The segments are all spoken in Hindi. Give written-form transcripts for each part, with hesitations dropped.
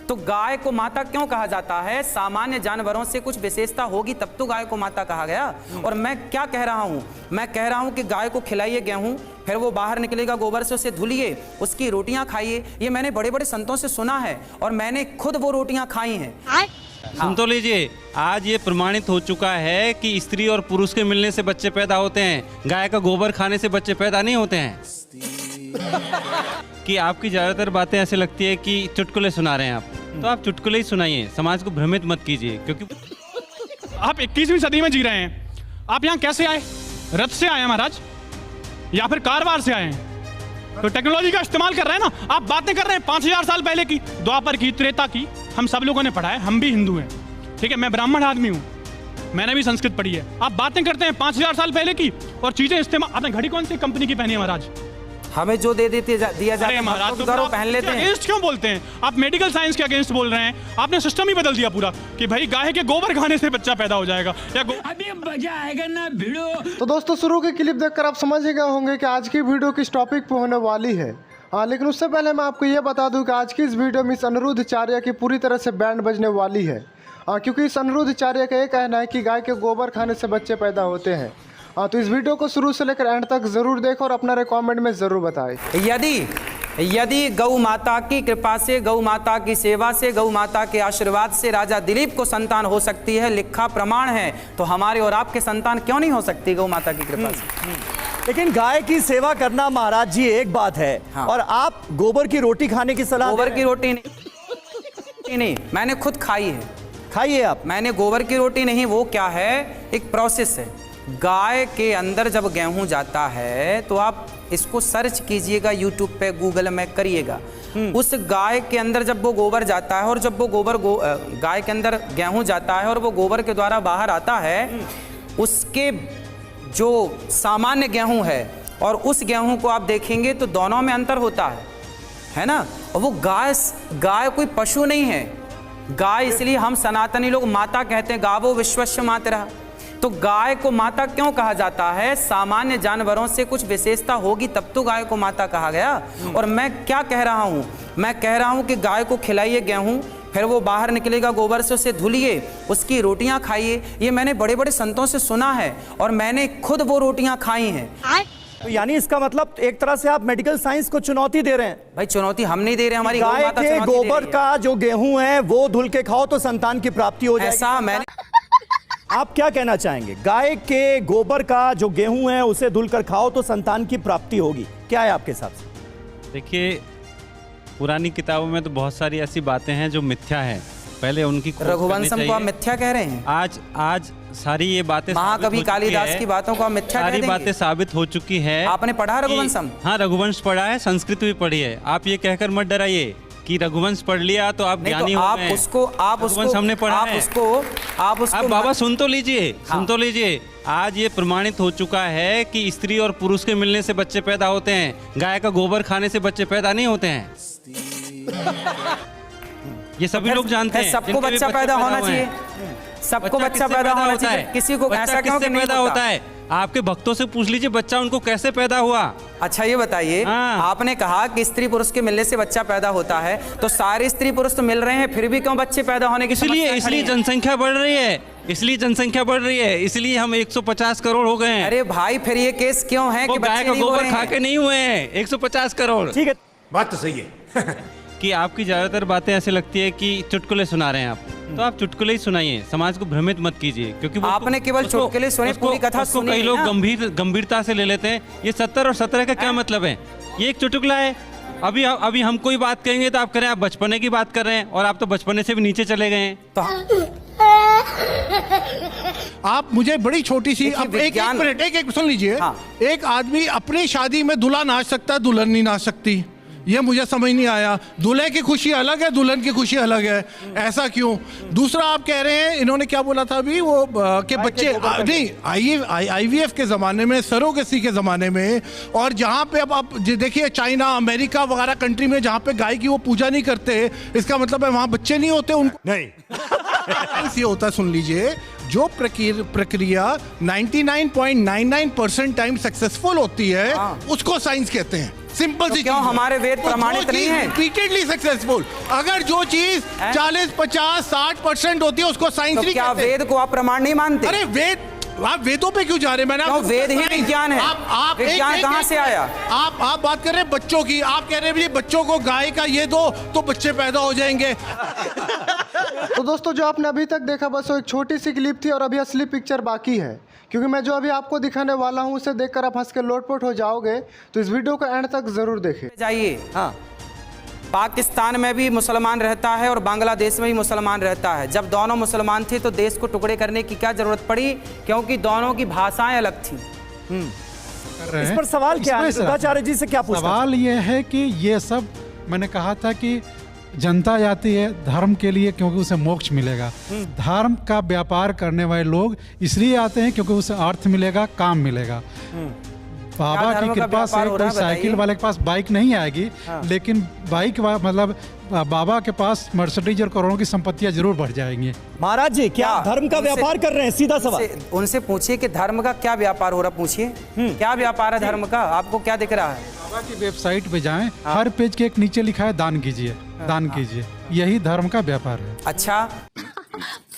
तो गाय को माता क्यों कहा जाता है? सामान्य जानवरों से कुछ विशेषता होगी तब तो गाय को माता कहा गया। और मैं क्या कह रहा हूँ? मैं कह रहा हूँ कि गाय को खिलाइए गेहूं, फिर वो बाहर निकलेगा, गोबर से उसे धुलिए, उसकी रोटियां खाइए। ये मैंने बड़े बड़े संतों से सुना है और मैंने खुद वो रोटियां खाई हैं। सुन तो लीजिए, आज ये प्रमाणित हो चुका है कि स्त्री और पुरुष के मिलने से बच्चे पैदा होते हैं, गाय का गोबर खाने से बच्चे पैदा नहीं होते हैं। कि आपकी ज्यादातर बातें ऐसे लगती है कि चुटकुले सुना रहे हैं आप, तो आप चुटकुले ही सुनाइए, समाज को भ्रमित मत कीजिए। क्योंकि आप 21वीं सदी में जी रहे हैं। आप यहाँ कैसे आए? रथ से आए हैं महाराज, या फिर कारवार से आए हैं? तो टेक्नोलॉजी का इस्तेमाल कर रहे हैं ना। आप बातें कर रहे हैं 5000 साल पहले की, द्वापर की, त्रेता की। हम सब लोगों ने पढ़ा है, हम भी हिंदू हैं, ठीक है। मैं ब्राह्मण आदमी हूँ, मैंने भी संस्कृत पढ़ी है। आप बातें करते हैं 5000 साल पहले की और चीजें इस्तेमाल। आपने घड़ी कौन सी कंपनी की पहनी है महाराज? हमें जो दे देती दिया जाता है महाराज, तो पहन लेते हैं। अगेंस्ट क्यों बोलते हैं आप? मेडिकल साइंस के अगेंस्ट बोल रहे हैं। आपने सिस्टम ही बदल दिया पूरा कि भाई गाय के गोबर खाने से बच्चा पैदा हो जाएगा या अभी मजा आएगा ना भिड़ो। तो दोस्तों, शुरू की क्लिप देखकर आप समझ ही गए होंगे कि आज की वीडियो किस टॉपिक पे होने वाली है। लेकिन उससे पहले मैं आपको ये बता दूं कि आज की इस वीडियो में इस अनिरुद्ध चार्य की पूरी तरह से बैंड बजने वाली है। क्योंकि इस अनिरुद्ध चार्य का ये कहना है कि गाय के गोबर खाने से बच्चे पैदा होते हैं। तो इस वीडियो को शुरू से लेकर एंड तक जरूर देखो और अपना कमेंट में जरूर बताएं। यदि गौ माता की कृपा से, गौ माता की सेवा से, गौ माता के आशीर्वाद से राजा दिलीप को संतान हो सकती है, लिखा प्रमाण है, तो हमारे और आपके संतान क्यों नहीं हो सकती गौ माता की कृपा से? लेकिन गाय की सेवा करना महाराज जी एक बात है, हाँ। और आप गोबर की रोटी खाने की सलाह? गोबर की रोटी नहीं, मैंने खुद खाई है। खाइए आप। मैंने गोबर की रोटी नहीं, वो क्या है, एक प्रोसेस है। गाय के अंदर जब गेहूं जाता है तो आप इसको सर्च कीजिएगा, यूट्यूब पे, गूगल में करिएगा। उस गाय के अंदर जब वो गोबर जाता है और जब वो गोबर गाय के अंदर गेहूं जाता है और वो गोबर के द्वारा बाहर आता है, उसके जो सामान्य गेहूं है और उस गेहूं को आप देखेंगे तो दोनों में अंतर होता है ना। और वो गाय कोई पशु नहीं है। गाय इसलिए हम सनातनी लोग माता कहते हैं, गावो विश्वस्य मातरः। तो गाय को माता क्यों कहा जाता है? सामान्य जानवरों से कुछ विशेषता होगी तब तो गाय को माता कहा गया। और मैं क्या कह रहा हूँ? मैं कह रहा हूँ कि गाय को खिलाइए गेहूं, फिर वो बाहर निकलेगा, गोबर से उसे धुलिए, उसकी रोटियां खाइए। ये मैंने बड़े बड़े संतों से सुना है और मैंने खुद वो रोटियां खाई हैं। तो यानी इसका मतलब एक तरह से आप मेडिकल साइंस को चुनौती दे रहे हैं। भाई चुनौती हम नहीं दे रहे, हमारी गौ गाय माता के चुनौती दे गोबर रही है। का जो गेहूं है वो धुल के खाओ तो संतान की प्राप्ति हो जाएगी। ऐसा मैंने आप क्या कहना चाहेंगे? गाय के गोबर का जो गेहूं है उसे धुलकर खाओ तो संतान की प्राप्ति होगी, क्या है आपके हिसाब से? देखिए, पुरानी किताबों में तो बहुत सारी ऐसी बातें हैं जो मिथ्या है, पहले उनकी खोज करनी रघुवंशम को आप चाहिए। मिथ्या कह रहे हैं? आज सारी ये बातें महाकवि कालिदास की बातों को आप मिथ्या कह सारी देंगे? बातें साबित हो चुकी है। आपने पढ़ा रघुवंशम? हाँ, रघुवंश पढ़ा है, संस्कृत भी पढ़ी है। आप ये कहकर मत डराइए कि रघुवंश पढ़ लिया तो आप ज्ञानी हो गए। रघुवंश हमने पढ़ा है। आप बाबा सुन तो लीजिए, सुन तो लीजिए। आज ये प्रमाणित हो चुका है कि स्त्री और पुरुष के मिलने से बच्चे पैदा होते हैं, गाय का गोबर खाने से बच्चे पैदा नहीं होते हैं। ये सभी लोग जानते हैं। सबको बच्चा पैदा होना चाहिए, सबको बच्चा पैदा होना चाहिए। किसी को ऐसा क्यों कि नहीं पैदा होता है? आपके भक्तों से पूछ लीजिए बच्चा उनको कैसे पैदा हुआ। अच्छा ये बताइए, आपने कहा कि स्त्री पुरुष के मिलने से बच्चा पैदा होता है, तो सारे स्त्री पुरुष तो मिल रहे हैं, फिर भी क्यों बच्चे पैदा होने की इसलिए जनसंख्या बढ़ रही है, इसलिए जनसंख्या बढ़ रही है, इसलिए हम 150 करोड़ हो गए हैं। अरे भाई, फिर ये केस क्यों है कि गाय का गोबर खा के नहीं हुए हैं 150 करोड़? ठीक है, बात तो सही है। कि आपकी ज्यादातर बातें ऐसे लगती है कि चुटकुले सुना रहे हैं आप, तो आप चुटकुले ही सुनाइए, समाज को भ्रमित मत कीजिए। क्योंकि आपने केवल चुटकुले सुने, पूरी कथा सुनी कई लोग नहीं। गंभीरता से ले लेते हैं। ये 70 और 17 का क्या मतलब है? ये एक चुटकुला है। अभी हम कोई बात कहेंगे तो आप करें आप बचपने की बात कर रहे हैं, और आप तो बचपने से भी नीचे चले गए हैं। तो आप मुझे बड़ी छोटी सी अब एक मिनट सुन लीजिए। एक आदमी अपनी शादी में दूल्हा नाच सकता है, दुल्हन नहीं नाच सकती। ये मुझे समझ नहीं आया। दूल्हे की खुशी अलग है, दुल्हन की खुशी अलग है, ऐसा क्यों? दूसरा आप कह रहे हैं, इन्होंने क्या बोला था अभी वो कि बच्चे नहीं, IVF के ज़माने में, सरोगेसी के ज़माने में, और जहाँ पे अब आप देखिए चाइना, अमेरिका वगैरह कंट्री में जहाँ पे गाय की वो पूजा नहीं करते, इसका मतलब है वहाँ बच्चे नहीं होते उनको नहीं। ये होता, सुन लीजिए, जो प्रक्रिया 99.99% टाइम सक्सेसफुल होती है उसको साइंस कहते हैं। सिंपल सी क्यों चीज है। हमारे वेद तो प्रमाणित जो नहीं चीज है? रिपीटेडली सक्सेसफुल, अगर जो चीज 40, 50, 60% होती है उसको साइंस तो नहीं क्या कहते। वेद को आप प्रमाण नहीं मानते? अरे वेद, आप वेदों पे क्यों जा रहे हैं? मैंने क्यों? आपको वेद ही बताया। विज्ञान है। आप विज्ञान कहाँ से आया? आप बात कर रहे हैं बच्चों की, आप कह रहे हैं बच्चों को गाय का ये दो तो बच्चे पैदा हो जाएंगे। तो दोस्तों जो आपने अभी तक देखा बस वो एक छोटी सी क्लिप थी और अभी असली पिक्चर बाकी है, क्योंकि मैं जो अभी आपको दिखाने वाला हूँ उसे देखकर आप हंस के लोटपोट हो जाओगे। तो इस वीडियो को एंड तक जरूर देखें। जाइए, हाँ, पाकिस्तान में भी मुसलमान रहता है और बांग्लादेश में भी मुसलमान रहता है। जब दोनों मुसलमान थे तो देश को टुकड़े करने की क्या जरूरत पड़ी? क्योंकि दोनों की भाषाएं अलग थी। इस पर सवाल क्या है? शुद्धाचार्य जी से क्या पूछना? सवाल ये है कि ये सब मैंने कहा था कि जनता जाती है धर्म के लिए क्योंकि उसे मोक्ष मिलेगा। धर्म का व्यापार करने वाले लोग इसलिए आते हैं क्योंकि उसे अर्थ मिलेगा, काम मिलेगा। बाबा धर्म की का कृपा से व्यापार हो रहा कोई है, साइकिल बताइए? वाले के पास बाइक नहीं आएगी, लेकिन बाइक मतलब बाबा के पास मर्सिडीज और करोड़ों की संपत्तियां जरूर बढ़ जाएंगी। महाराज जी क्या क्या? धर्म का उनसे- व्यापार कर रहे हैं? सीधा सवाल। उनसे पूछिए कि धर्म का क्या व्यापार हो रहा, पूछिए क्या व्यापार है धर्म का? आपको क्या दिख रहा है? बाबा की वेबसाइट पे जाएं, हर पेज के एक नीचे लिखा है दान कीजिए, दान कीजिए। यही धर्म का व्यापार है। अच्छा,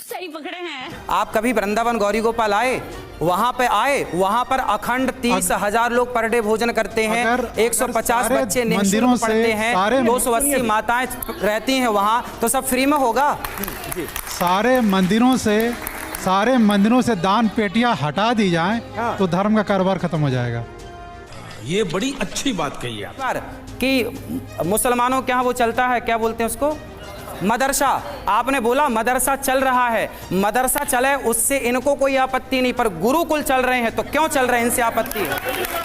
सही पकड़े हैं। आप कभी वृंदावन गौरी गोपाल आए? वहां पे आए, वहां पर अखंड 30,000 लोग पर डे भोजन करते हैं। अगर 150 सारे बच्चे मंदिरों निःशुल्क से पढ़ते हैं, सारे 280 माताएं रहती हैं वहां, तो सब फ्री में होगा? सारे मंदिरों से दान पेटियां हटा दी जाएं तो धर्म का कारोबार खत्म हो जाएगा। ये बड़ी अच्छी बात कही आप। बार कि मुसलमानों के यहाँ वो चलता है, क्या बोलते हैं उसको, मदरसा। आपने बोला मदरसा चल रहा है, मदरसा चले उससे इनको कोई आपत्ति नहीं, पर गुरुकुल चल रहे हैं तो क्यों चल रहे हैं, इनसे आपत्ति है।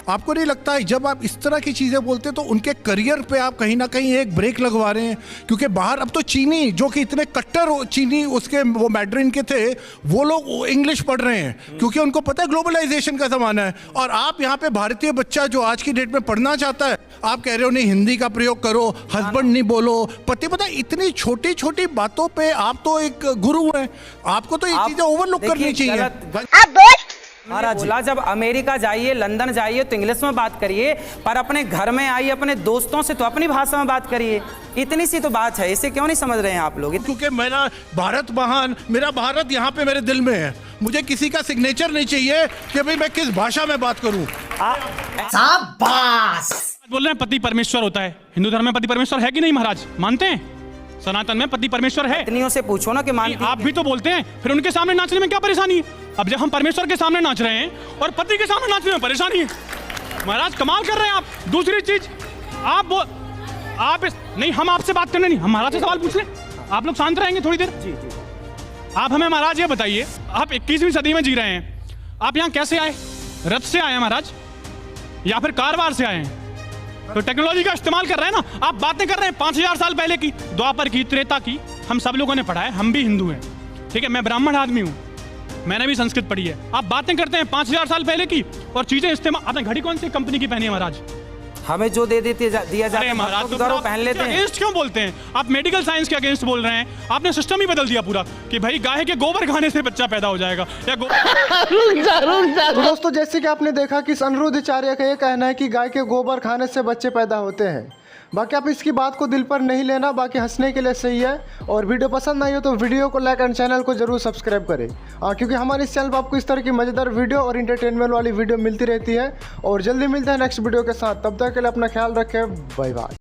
आपको नहीं लगता है जब आप इस तरह की चीजें बोलते हैं तो उनके करियर पे आप कहीं ना कहीं एक ब्रेक लगवा रहे हैं? क्योंकि बाहर अब तो चीनी जो कि इतने कट्टर चीनी उसके वो मैड्रिन के थे, वो लोग इंग्लिश पढ़ रहे हैं क्योंकि उनको पता है ग्लोबलाइजेशन का जमाना है। और आप यहाँ पे भारतीय बच्चा जो आज की डेट में पढ़ना चाहता है, आप कह रहे हो नहीं हिंदी का प्रयोग करो, हस्बैंड नहीं बोलो, पति। पता इतनी छोटी छोटी बातों पे आप तो एक गुरु हैं, आपको तो ये आप चीजें ओवरलुक देखिए, करनी चाहिए। महाराज बोला जब अमेरिका जाइए, लंदन जाइए तो इंग्लिश में बात करिए, पर अपने घर में आइए अपने दोस्तों से तो अपनी भाषा में बात करिए। इतनी सी तो बात है, इसे क्यों नहीं समझ रहे हैं आप लोग? क्योंकि मेरा भारत महान, मेरा भारत यहाँ पे मेरे दिल में है। मुझे किसी का सिग्नेचर नहीं चाहिए कि भाई मैं किस भाषा में बात करूं। बोल रहे हैं पति परमेश्वर होता है। हिंदू धर्म में पति परमेश्वर है कि नहीं महाराज? मानते हैं? सनातन में पति परमेश्वर है। पत्नियों से पूछो ना कि मानती आप भी तो बोलते हैं, फिर उनके सामने नाचने में क्या परेशानी है? अब जब हम परमेश्वर के सामने नाच रहे हैं और पति के सामने नाचने में परेशानी है, महाराज कमाल कर रहे हैं आप। दूसरी चीज नहीं, हम आपसे बात करने नहीं, हम महाराज से सवाल पूछ लें, आप लोग शांत रहेंगे थोड़ी देर। आप हमें महाराज ये बताइए, आप 21वीं सदी में जी रहे हैं, आप यहाँ कैसे आए? रथ से आए हैं महाराज या फिर कारवार से आए हैं? तो टेक्नोलॉजी का इस्तेमाल कर रहे हैं ना। आप बातें कर रहे हैं 5000 साल पहले की, द्वापर की, त्रेता की। हम सब लोगों ने पढ़ा है, हम भी हिंदू हैं, ठीक है, मैं ब्राह्मण आदमी हूँ, मैंने भी संस्कृत पढ़ी है। आप बातें करते हैं 5000 साल पहले की और चीजें इस्तेमाल। आपने घड़ी कौन सी कंपनी की पहनी है महाराज? हमें जो दिया जाता है महाराज तो गौरव पहन लेते हैं। अगेंस्ट क्यों बोलते हैं आप? मेडिकल साइंस के अगेंस्ट बोल रहे हैं। आपने सिस्टम ही बदल दिया पूरा कि भाई गाय के गोबर खाने से बच्चा पैदा हो जाएगा या तो दोस्तों जैसे कि आपने देखा कि अनिरुद्धाचार्य का ये कहना है कि गाय के गोबर खाने से बच्चे पैदा होते हैं। बाकी आप इसकी बात को दिल पर नहीं लेना, बाकी हंसने के लिए सही है। और वीडियो पसंद आई हो तो वीडियो को लाइक एंड चैनल को जरूर सब्सक्राइब करें, क्योंकि हमारे इस चैनल पर आपको इस तरह की मजेदार वीडियो और इंटरटेनमेंट वाली वीडियो मिलती रहती है। और जल्दी मिलते हैं नेक्स्ट वीडियो के साथ, तब तक के लिए अपना ख्याल रखें, बाय बाय।